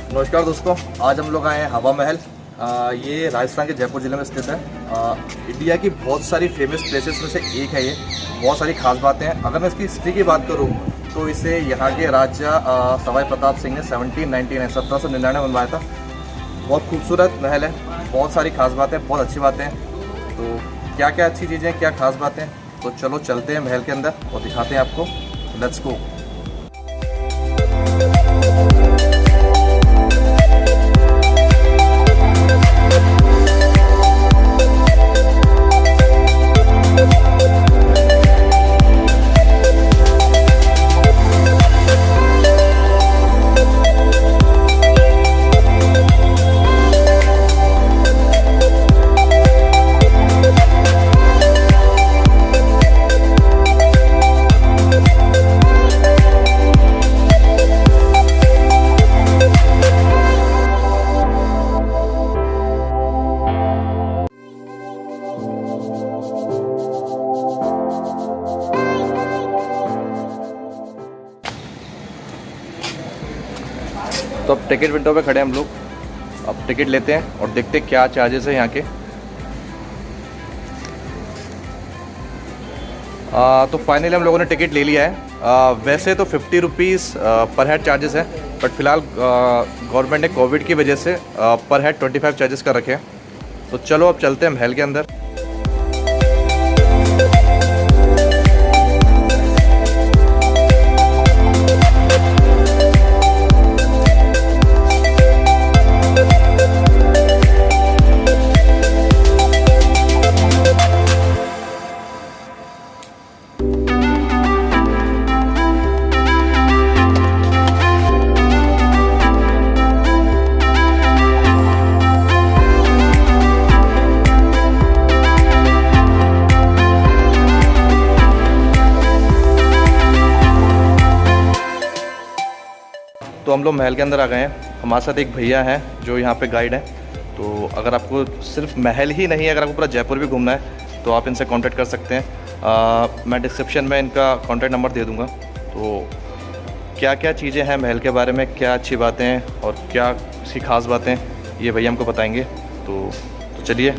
नमस्कार दोस्तों, आज हम लोग आए हैं हवा महल। ये राजस्थान के जयपुर ज़िले में स्थित है। इंडिया की बहुत सारी फेमस प्लेसेस में से एक है। ये बहुत सारी खास बातें हैं। अगर मैं इसकी हिस्ट्री की बात करूँ तो इसे यहाँ के राजा सवाई प्रताप सिंह ने 1799 में बनवाया था। बहुत खूबसूरत महल है, बहुत सारी खास बातें, बहुत अच्छी बातें हैं। तो क्या क्या अच्छी चीज़ें हैं, क्या खास बातें हैं, तो चलो चलते हैं महल के अंदर और दिखाते हैं आपको। Let's go. तो अब टिकट विंडो पे खड़े हैं हम लोग। अब टिकट लेते हैं और देखते हैं क्या चार्जेस है यहाँ के। तो फाइनली हम लोगों ने टिकट ले लिया है। वैसे तो 50 रुपीज़ पर हेड चार्जेस है, बट फिलहाल गवर्नमेंट ने कोविड की वजह से पर हेड 25 चार्जेस कर रखे हैं। तो चलो अब चलते हैं महल के अंदर। तो हम लोग महल के अंदर आ गए हैं। हमारे साथ एक भैया हैं जो यहाँ पे गाइड हैं। तो अगर आपको सिर्फ महल ही नहीं, अगर आपको पूरा जयपुर भी घूमना है तो आप इनसे कांटेक्ट कर सकते हैं। मैं डिस्क्रिप्शन में इनका कांटेक्ट नंबर दे दूँगा। तो क्या क्या चीज़ें हैं महल के बारे में, क्या अच्छी बातें हैं और क्या इसकी ख़ास बातें, ये भैया हमको बताएँगे। तो चलिए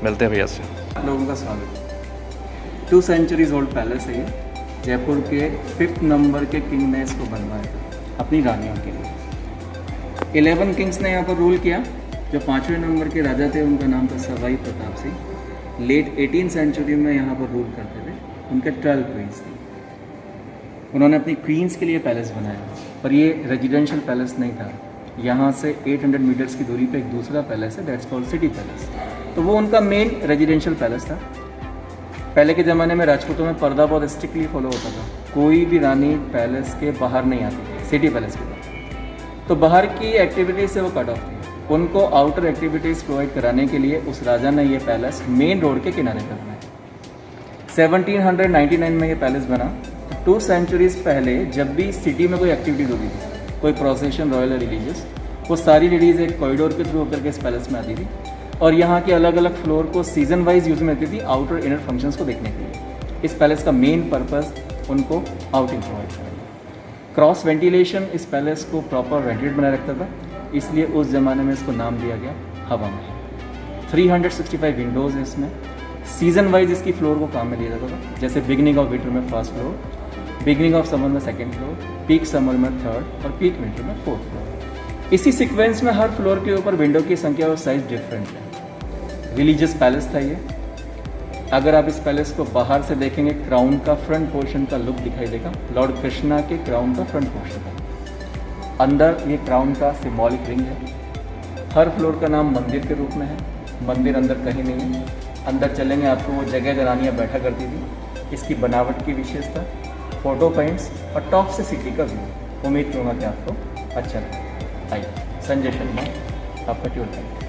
मिलते हैं भैया से। लोगों का स्वागत। 2 सेंचुरीज ओल्ड पैलेस है ये। जयपुर के 5th नंबर के किंग ने इसको बनवाया था अपनी रानियों के लिए। 11 किंग्स ने यहाँ पर रूल किया। जो 5वें नंबर के राजा थे उनका नाम था Sawai Pratap Singh. Late 18th century में यहाँ पर रूल करते थे। उनके 12 क्वींस थी। उन्होंने अपनी क्वींस के लिए पैलेस बनाया, पर ये रेजिडेंशियल पैलेस नहीं था। यहाँ से 800 मीटर्स की दूरी पे एक दूसरा पैलेस है, दैट्स कॉल्ड सिटी पैलेस। तो वो उनका मेन रेजिडेंशियल पैलेस था। पहले के ज़माने में राजपूतों में पर्दा बहुत स्ट्रिक्टली फॉलो होता था। कोई भी रानी पैलेस के बाहर नहीं आती थी, सिटी पैलेस के बाहर। तो बाहर की एक्टिविटीज़ से वो कट ऑफ थी। उनको आउटर एक्टिविटीज़ प्रोवाइड कराने के लिए उस राजा ने ये पैलेस मेन रोड के किनारे पर बनाया। 1799 में ये पैलेस बना। 2 सेंचुरीज पहले जब भी सिटी में कोई एक्टिविटीज़ होती थी, कोई प्रोसेशन रॉयल रिलीजियस, वो सारी लेडीज़ एक कॉरिडोर के थ्रू होकर के इस पैलेस में आती थी और यहाँ के अलग अलग फ्लोर को सीजन वाइज यूज़ में आती थी आउटर इनर फंक्शंस को देखने के लिए। इस पैलेस का मेन पर्पस उनको आउटिंग प्रोवाइड करना। क्रॉस वेंटिलेशन इस पैलेस को प्रॉपर वेंटिलेट बनाए रखता था, इसलिए उस ज़माने में इसको नाम दिया गया हवा महल। 365 विंडोज़ है इसमें। सीजन वाइज इसकी फ्लोर को काम में लिया जाता था। जैसे बिगनिंग ऑफ विंटर में 1st floor, beginning of summer में 2nd फ्लोर, पीक समर में 3rd और पीक विंटर में 4th फ्लोर। इसी सीक्वेंस में हर फ्लोर के ऊपर विंडो की संख्या और साइज डिफरेंट है। रिलीजियस पैलेस था ये। अगर आप इस पैलेस को बाहर से देखेंगे, क्राउन का फ्रंट पोर्शन का लुक दिखाई देगा। लॉर्ड कृष्णा के क्राउन का फ्रंट पोर्शन था। अंदर ये क्राउन का सिम्बॉलिक रिंग है। हर फ्लोर का नाम मंदिर के रूप में है। मंदिर अंदर कहीं नहीं है। अंदर चलेंगे आपको वो जगह जहाँ रानियाँ बैठा करती थी। इसकी बनावट की विशेषता, फोटो पॉइंट्स और टॉप से सिटी का व्यू। उम्मीद करूँगा कि आपको अच्छा लगे। आइए, संजय शर्मा, आपका टूर गाइड।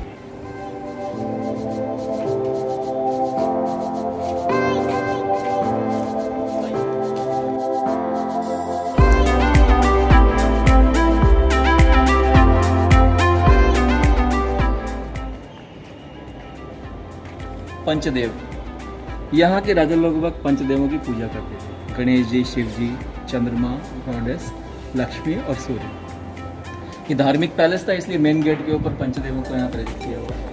पंचदेव। यहाँ के राजा लगभग पंचदेवों की पूजा करते थे। गणेश जी, शिव जी, चंद्रमा, गॉडेस, लक्ष्मी और सूर्य। ये धार्मिक पैलेस था, इसलिए मेन गेट के ऊपर पंचदेवों को यहाँ प्रेरित किया हुआ है।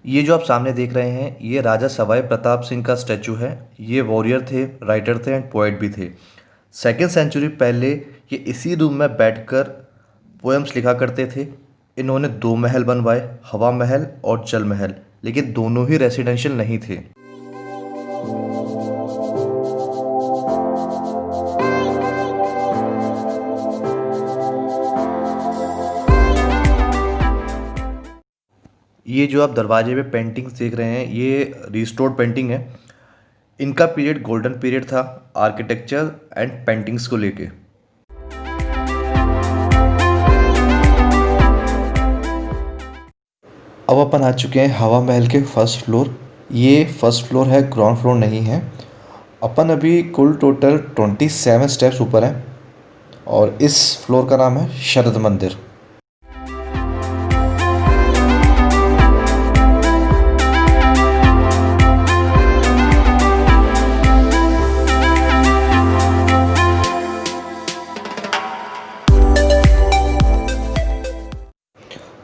ये जो आप सामने देख रहे हैं ये राजा सवाई प्रताप सिंह का स्टैचू है। ये वॉरियर थे, राइटर थे एंड पोएट भी थे। 2nd सेंचुरी पहले ये इसी रूम में बैठकर पोएम्स लिखा करते थे। इन्होंने 2 महल बनवाए, हवा महल और जल महल, लेकिन दोनों ही रेसिडेंशियल नहीं थे। ये जो आप दरवाजे पे पेंटिंग्स देख रहे हैं ये रिस्टोर्ड पेंटिंग है। इनका पीरियड गोल्डन पीरियड था आर्किटेक्चर एंड पेंटिंग्स को लेके। अब अपन आ चुके हैं हवा महल के फर्स्ट फ्लोर। ये फर्स्ट फ्लोर है, ग्राउंड फ्लोर नहीं है। अपन अभी कुल टोटल 27 स्टेप्स ऊपर हैं और इस फ्लोर का नाम है शरद मंदिर।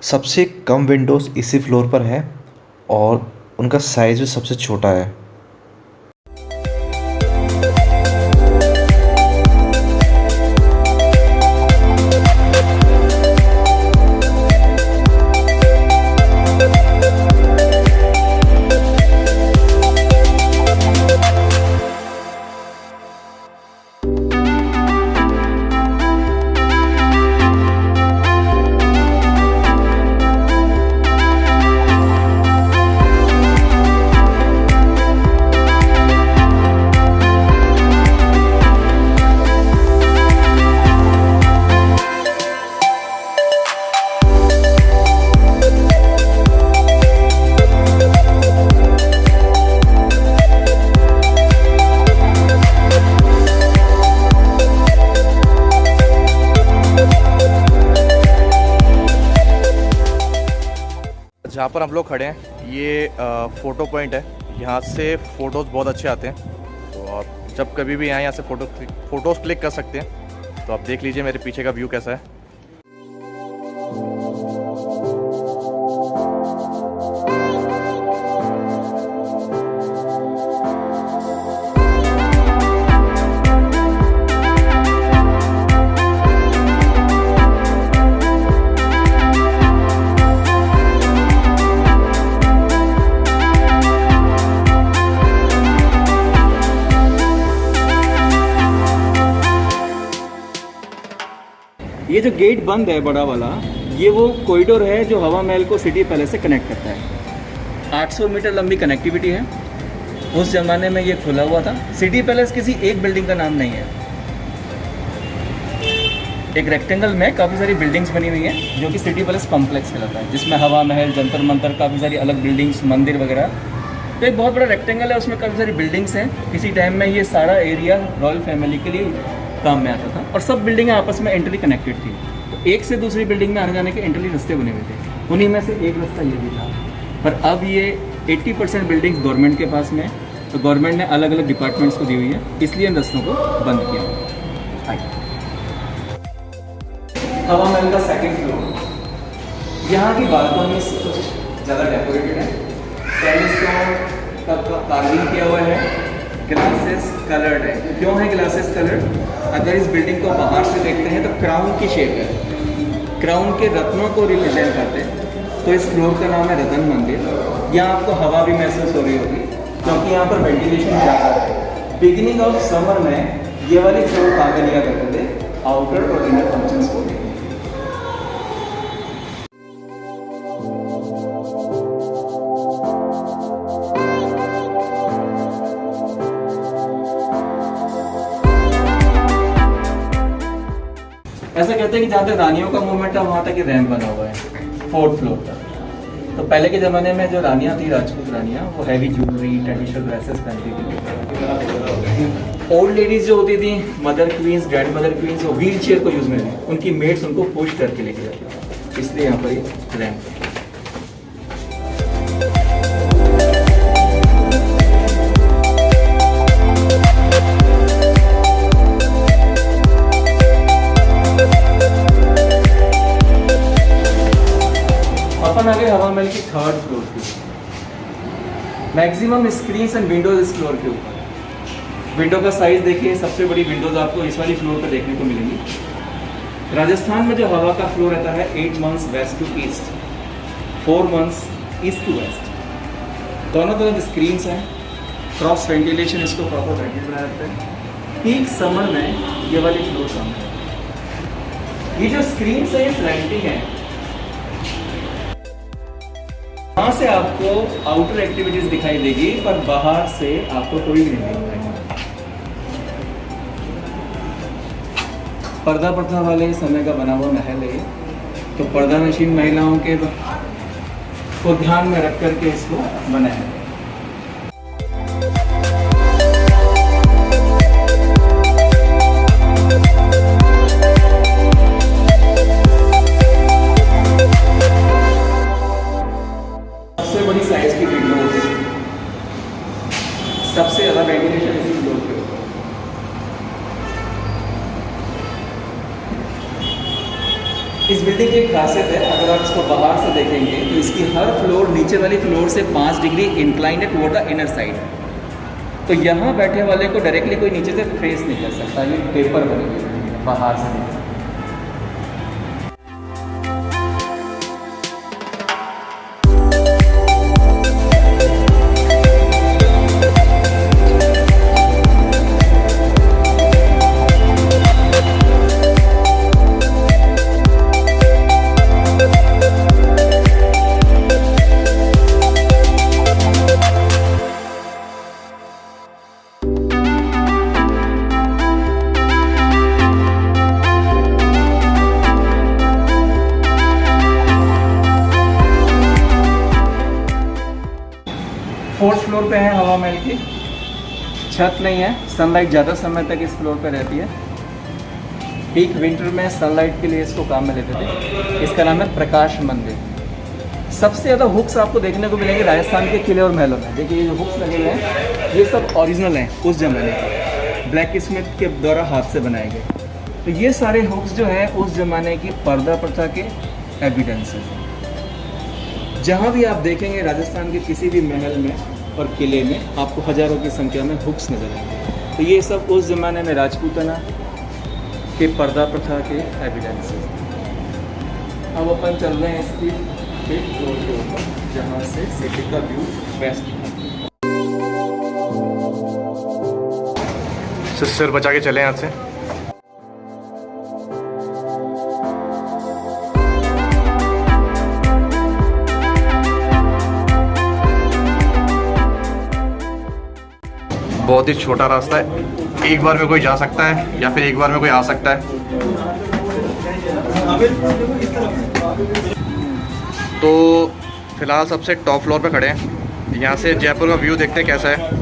सबसे कम विंडोज़ इसी फ्लोर पर है और उनका साइज़ भी सबसे छोटा है। जहाँ पर हम लोग खड़े हैं ये फ़ोटो पॉइंट है। यहाँ से फ़ोटोज़ बहुत अच्छे आते हैं, तो आप जब कभी भी आएँ यहाँ से फ़ोटोज़ क्लिक कर सकते हैं। तो आप देख लीजिए मेरे पीछे का व्यू कैसा है। ये जो गेट बंद है बड़ा वाला, ये वो कॉरिडोर है जो हवा महल को सिटी पैलेस से कनेक्ट करता है। 800 मीटर लंबी कनेक्टिविटी है। उस ज़माने में ये खुला हुआ था। सिटी पैलेस किसी एक बिल्डिंग का नाम नहीं है, एक रेक्टेंगल में काफ़ी सारी बिल्डिंग्स बनी हुई हैं जो कि सिटी पैलेस कॉम्प्लेक्स कहलाता है, जिसमें हवा महल, जंतर मंतर, काफ़ी सारी अलग बिल्डिंग्स, मंदिर वगैरह। तो एक बहुत बड़ा रेक्टेंगल है, उसमें काफ़ी सारी बिल्डिंग्स हैं। किसी टाइम में ये सारा एरिया रॉयल फैमिली के लिए काम में आता था और सब बिल्डिंगें आपस में इंटरली कनेक्टेड थी। तो एक से दूसरी बिल्डिंग में आने जाने के इंटरली रास्ते बने हुए थे। उन्हीं में से एक रास्ता ये भी था। पर अब ये 80% बिल्डिंग्स गवर्नमेंट के पास में है, तो गवर्नमेंट ने अलग अलग डिपार्टमेंट्स को दी हुई है, इसलिए इन रास्तों को बंद किया। हवा महल का 2nd फ्लोर। यहाँ की बालकनी कुछ ज़्यादा डेकोरेटेड है। सैंडस्टोन का कार्विंग किया हुआ है। ग्लासेस कलर्ड है। क्यों है ग्लासेस कलर्ड? अगर इस बिल्डिंग को बाहर से देखते हैं तो क्राउन की शेप है, क्राउन के रत्नों को रिप्रेजेंट करते हैं। तो इस फ्लोर का नाम है रतन मंदिर। यहाँ आपको हवा भी महसूस हो रही होगी क्योंकि यहाँ पर वेंटिलेशन ज़्यादा है। बिगिनिंग ऑफ समर में ये वाली फ्लोर कागज लिया करते थे आउटर और इनर फंक्शंस को। कहते हैं कि जहाँ तक रानियों का मूवमेंट है वहाँ तक ही रैंप बना हुआ है 4th फ्लोर तक। तो पहले के ज़माने में जो रानियाँ थी, राजपूत रानियाँ, वो हैवी ज्वेलरी, ट्रेडिशनल ड्रेसेस पहनती थी। ओल्ड लेडीज़ जो होती थी, mother queens, grand mother queens, वो व्हील चेयर को यूज़ में थी, उनकी मेड्स उनको पुश करके लेके जाती थी, इसलिए यहाँ पर ये रैंप है। अपन आ गए हवा महल की 3rd फ्लोर की। मैक्सिमम स्क्रीन्स एंड विंडोज इस फ्लोर के ऊपर। विंडो का साइज देखिए, सबसे बड़ी विंडोज आपको इस वाली फ्लोर पर देखने को मिलेंगी। राजस्थान में जो हवा का फ्लो रहता है 8 months west to east, 4 months east to west. दोनों तरफ स्क्रीन्स हैं, क्रॉस वेंटिलेशन, इसको प्रॉपर वेंटिलेट बनाया जाता है। पीक समर में ये वाली फ्लोर सामने है। ये जो स्क्रीन्स है ये स्लैंटिंग है, वहाँ से आपको आउटर एक्टिविटीज दिखाई देगी, पर बाहर से आपको कोई भी नहीं दिखाई। पर्दा प्रथा वाले समय का बना हुआ महल है, तो पर्दा नशीन महिलाओं के को ध्यान में रख करके इसको बनाया है। बड़ी साइज की विंडो होती है, सबसे ज़्यादा वेंटिलेशन इसी फ्लोर पे होता है। इस बिल्डिंग की एक खासियत है, अगर आप इसको बाहर से देखेंगे तो इसकी हर फ्लोर नीचे वाली फ्लोर से 5 डिग्री इंक्लाइन है टुवर्ड द इनर साइड। तो यहाँ बैठे वाले को डायरेक्टली कोई नीचे से फेस नहीं कर सकता, ये पेपर बनेगी बाहर से नहीं। फोर्थ फ्लोर पे है हवा महल की। छत नहीं है, सनलाइट ज़्यादा समय तक इस फ्लोर पे रहती है। पीक विंटर में सनलाइट के लिए इसको काम में लेते थे। इसका नाम है प्रकाश मंदिर। सबसे ज़्यादा हुक्स आपको देखने को मिलेंगे राजस्थान के किले और महलों में। देखिए ये जो हुक्स लगे हुए हैं ये सब ओरिजिनल हैं उस ज़माने के, ब्लैक स्मिथ के द्वारा हाथ से बनाए गए। तो ये सारे हुक्स जो हैं उस ज़माने की पर्दा प्रथा के एविडेंसेस हैं। जहाँ भी आप देखेंगे राजस्थान के किसी भी महल में और किले में आपको हज़ारों की संख्या में हुक्स नजर आएंगे। तो ये सब उस ज़माने में राजपूताना के पर्दा प्रथा के एविडेंसेस। अब अपन चल रहे हैं इसकी 5th फ्लोर के ऊपर, जहाँ से सिटी का व्यू बेस्ट है। सिर बचा के चले यहाँ से। बहुत ही छोटा रास्ता है, एक बार में कोई जा सकता है या फिर एक बार में कोई आ सकता है। तो फिलहाल सबसे टॉप फ्लोर पे खड़े हैं, यहाँ से जयपुर का व्यू देखते हैं कैसा है।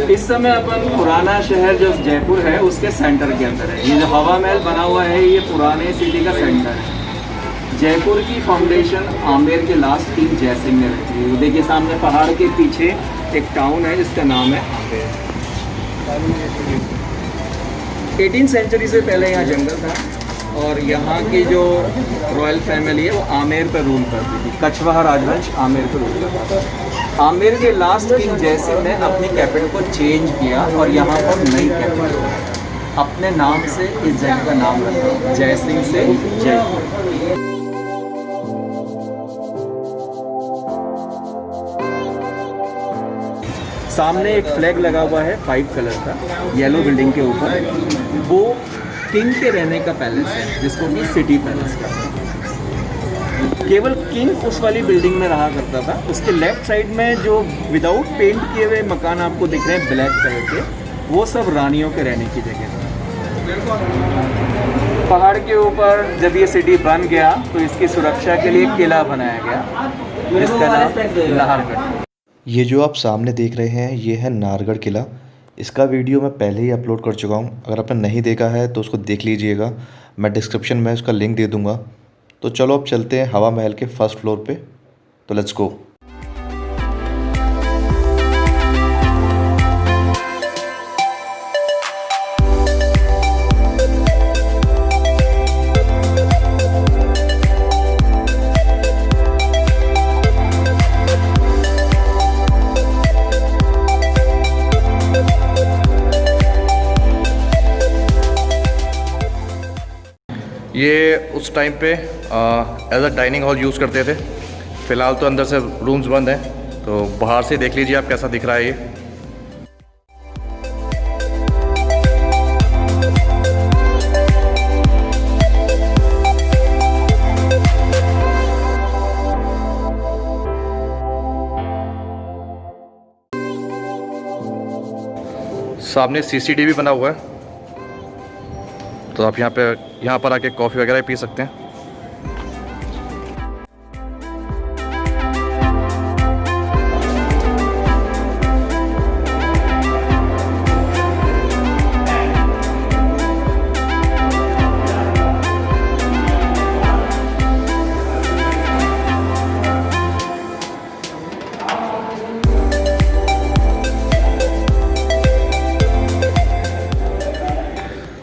इस समय अपन पुराना शहर जो जयपुर है उसके सेंटर के अंदर है। ये जो हवा महल बना हुआ है ये पुराने सिटी का सेंटर है। जयपुर की फाउंडेशन आमेर के लास्ट किंग जयसिंह ने रखी है। देखिए सामने पहाड़ के पीछे एक टाउन है जिसका नाम है आमेर। 18th सेंचुरी से पहले यहाँ जंगल था और यहाँ की जो रॉयल फैमिली है वो आमेर पर रूल करती थी। कछवाहा राजवंश आमेर पर रूल करता था। आमेर के लास्ट किंग जयसिंह ने अपनी कैपिटल को चेंज किया और यहाँ पर नई कैपिटल अपने नाम से इस जगह का नाम रखा, जयसिंह से जयपुर। सामने एक फ्लैग लगा हुआ है 5 कलर का, येलो बिल्डिंग के ऊपर। वो किंग के रहने का पैलेस है जिसको कि सिटी पैलेस का। केवल किंग उस वाली बिल्डिंग में रहा करता था। उसके लेफ्ट साइड में जो विदाउट पेंट किए हुए मकान आपको दिख रहे हैं ब्लैक कलर के, वो सब रानियों के रहने की जगह था। पहाड़ के ऊपर जब ये सिटी बन गया तो इसकी सुरक्षा के लिए किला बनाया गया जिसका नाम नाहरगढ़। ये जो आप सामने देख रहे हैं ये है नाहरगढ़ किला। इसका वीडियो मैं पहले ही अपलोड कर चुका हूँ, अगर आपने नहीं देखा है तो उसको देख लीजिएगा। मैं डिस्क्रिप्शन में उसका लिंक दे दूँगा। तो चलो अब चलते हैं हवा महल के फर्स्ट फ्लोर पे। तो लेट्स गो। ये उस टाइम पे as a dining hall use करते थे। फ़िलहाल तो अंदर से रूम्स बंद हैं, तो बाहर से देख लीजिए आप कैसा दिख रहा है ये। सामने CCTV बना हुआ है, तो आप यहाँ पर आके कॉफ़ी वगैरह पी सकते हैं।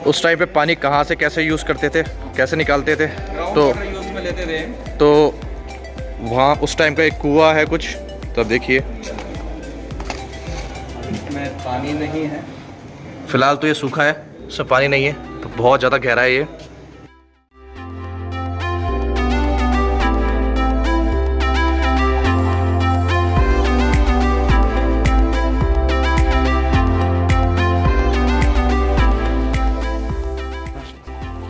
उस टाइम पे पानी कहाँ से कैसे यूज़ करते थे, कैसे निकालते थे, यूज़ में लेते थे। तो वहाँ उस टाइम का एक कुआं है कुछ, तो अब देखिए में पानी नहीं है। फ़िलहाल तो ये सूखा है, इसमें पानी नहीं है, तो बहुत ज़्यादा गहरा है ये।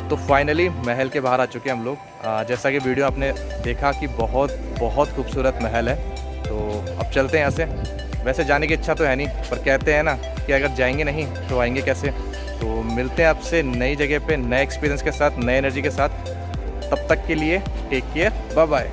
तो फाइनली महल के बाहर आ चुके हैं हम लोग। जैसा कि वीडियो आपने देखा कि बहुत खूबसूरत महल है। तो अब चलते हैं यहाँ से। वैसे जाने की इच्छा तो है नहीं, पर कहते हैं ना कि अगर जाएंगे नहीं तो आएंगे कैसे। तो मिलते हैं आपसे नई जगह पे, नए एक्सपीरियंस के साथ, नए एनर्जी के साथ। तब तक के लिए टेक केयर, बाय बाय।